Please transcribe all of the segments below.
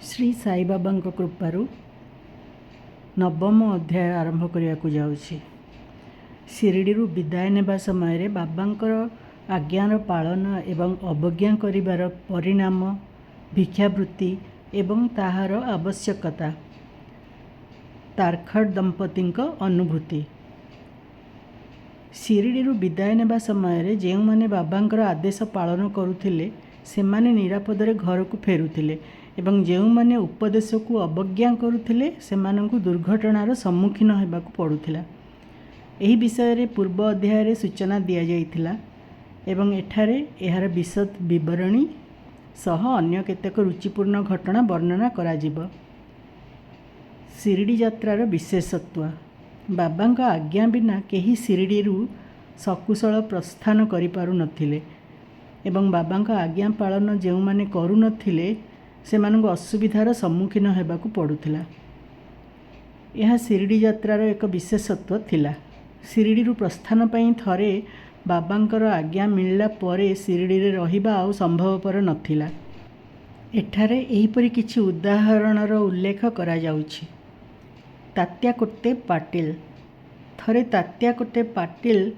श्री साई बाबा कृपारू नवम अध्याय आरंभ करने को जाऊँगी। शिरडी विदाय नेबा समय रे बाबांकर आज्ञार पालन एवं अवज्ञा करिवार परिणाम भिक्षावृत्ति एवं ताहार आवश्यकता तारखड़ दंपति अनुभूति। शिरडी विदाय नेबा समय रे जेउ माने बाबांकर आदेश पालन करुथिले सेमाने निरापदरे घर को फेरुथिले एवं जेउ माने उपदेश को अवज्ञा करुथिले सेमानंकु दुर्घटनार सम्मुखीन हेबाकु पड़ुथिला। एही विषय रे पूर्व अध्याय रे सूचना दिया जाइथिला एवं एठारे एहार विशद विवरणी सह अन्य केतेक रुचिपूर्ण घटना वर्णना करा जिवो। शिरडी यात्रार विशेषत्व बाबांका आज्ञा बिना केही शिरडी सकुशल प्रस्थान करि पारु नथिले एवं बाबांका आज्ञा पालन जेउ माने करू नथिले सेमानंकु असुविधार सम्मुखीन हेबाकु पड़ुथिला। यह शिरडी यात्रार एक विशेषत्व थिला। शिरडी प्रस्थान पई थरे बाबांकर आज्ञा मिलला परे शिरडी रे रहिबा आउ संभवपर नथिला। एठारे एहीपरि किछि उदाहरणर उल्लेख करा जाउछि। तात्याकोटे पाटिल थरे तात्याकोटे पाटिल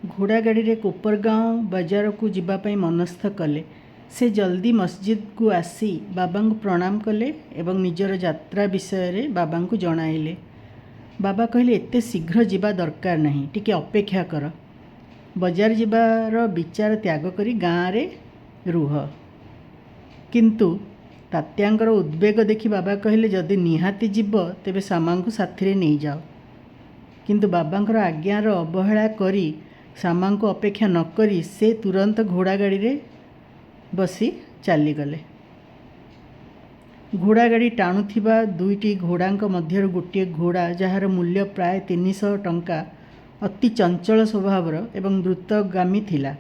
घोड़ा गाड़ी रे कोपरगांव बाजार को जिबापई मनस्थ कले। से जल्दी मस्जिद को आसी बाबा को प्रणाम कले एवं निजर यात्रा विषय रे बाबा को जणाइले। बाबा कहले एते शीघ्र जिबा दरकार नहीं, टिके अपेक्षा कर, बाजार जिबार विचार त्याग करी गाँव रे रुह। किंतु तात्यांकर उद्वेग देखि बाबा कहले जदि निहाती जीव तेबे सामा को साथी रे नहीं जाओ। किंतु बाबांकर आज्ञार अवहेला करी सामा को अपेक्षा न करी से तुरंत घोड़ा गाड़ी रे बसी चलीगले। घोड़ा गाड़ी टाणुथिबा दुईटी घोड़ांक मध्य गोटे घोड़ा जार मूल्य प्राय 300 टंका अति चंचल स्वभावर एवं द्रुतगामी थिला।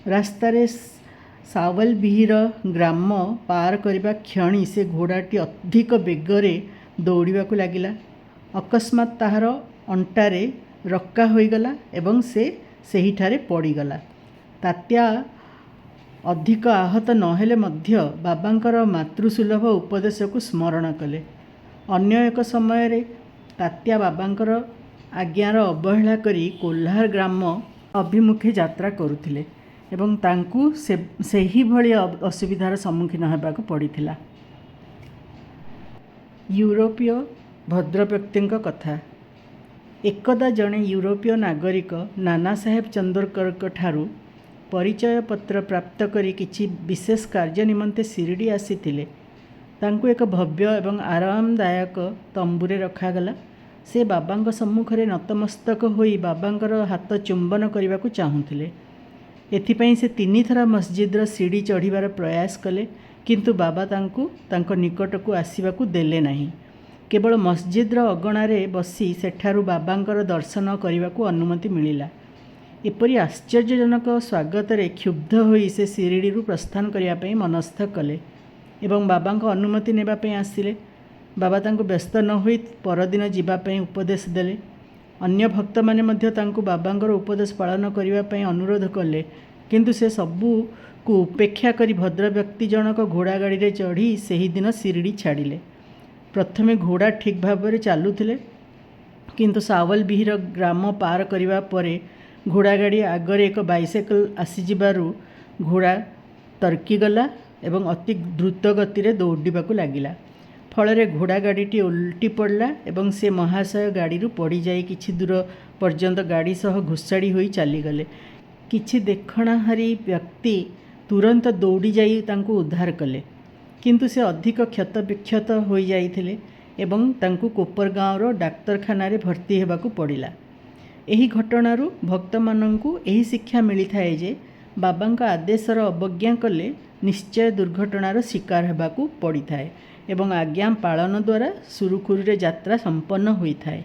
रास्तारे सावल बिहिर ग्राम पार करबा क्षणी से घोड़ाटी अधिक बेगरे दौड़ाकू लगिला। अकस्मात ताहार अंटारे रक्का होईगला एवं से सेहिठारे पड़ीगला। तात्या अधिक आहत नहेले मध्य बाबांकर मातृसुलभ उपदेश को स्मरण कले। अन्य एक समय रे तात्या बाबांकर आज्ञार अवहेला करी कोल्हार ग्राम अभिमुखे यात्रा करुथिले एवं तांकु सेही भली असुविधार सम्मुखीन हेबाकु पड़िथिला। यूरोपीय भद्र व्यक्तिंक कथा। एकदा जणे यूरोपीय नागरिक नाना साहेब चंदोरकर ठारू परिचय पत्र प्राप्त करी किछि विशेष कार्य निमंते शिरडी आसीथिले। तांकु एक भव्य एवं आरामदायक तंबुरे रखागला। से बाबांक सम्मुखरे नतमस्तक होई बाबांकर हाथ चुंबन करने चाहूथिले। एथिपई से 3 थरा मस्जिद्र सीढ़ी चढ़ीबार प्रयास कले, किंतु बाबा तांको निकट को आसीबाकू देले नहीं। केवल मस्जिद्र अगणारे बसी सेठारू बाबांकर दर्शन करने अनुमति मिलिला। एपरी आश्चर्यजनक स्वागत रे क्षुब्ध होई से शिरडी प्रस्थान करने मनस्थ कले एवं बाबा अनुमति नेबापई आसिले। बाबा तांको व्यस्त न होई परदिन जीवापई उपदेश देले। अन्य भक्त माने मध्य तांको बाबांकर उपदेश पालन करने अनुरोध कले, किंतु से सबू को उपेक्षा करी भद्र व्यक्ति जनक घोड़ा गाड़ी रे चढ़ी सही दिन शिरडी छाड़िले। प्रथमे घोड़ा ठीक भाव में चलुथिले, किंतु सावल बिहिर ग्राम पार करिवा परे घोड़ा गाड़ी आगरे एक बाइसाइकल आसीजिबारु घोड़ा तर्कीगला एवं अति द्रुत गति रे दौड़ाकू लगिला। फल घोड़ा गाड़ीटी उल्टी पड़ला एवं से महाशय गाड़ी पड़ी जाई किछि दूर पर्यंत गाड़ी सह घुसाड़ी होई चलीगले। किछि देखणाहारी व्यक्ति तुरंत दौड़ी जाई तांको उद्धार कले, किंतु से अधिक क्षत विक्षत होई जाइथिले एवं तांको कोपरगाँवर डाक्तरखाना रे भर्ती हेबाकू पड़िला। एही घटनारू भक्त मानंकु एही शिक्षा मिली थाए जे बाबांका आदेशर अवज्ञा कले निश्चय दुर्घटनार शिकार हेबाकू पड़ी थाए एवं आज्ञा पालन द्वारा सुरुखुरुरे यात्रा संपन्न होई थाए।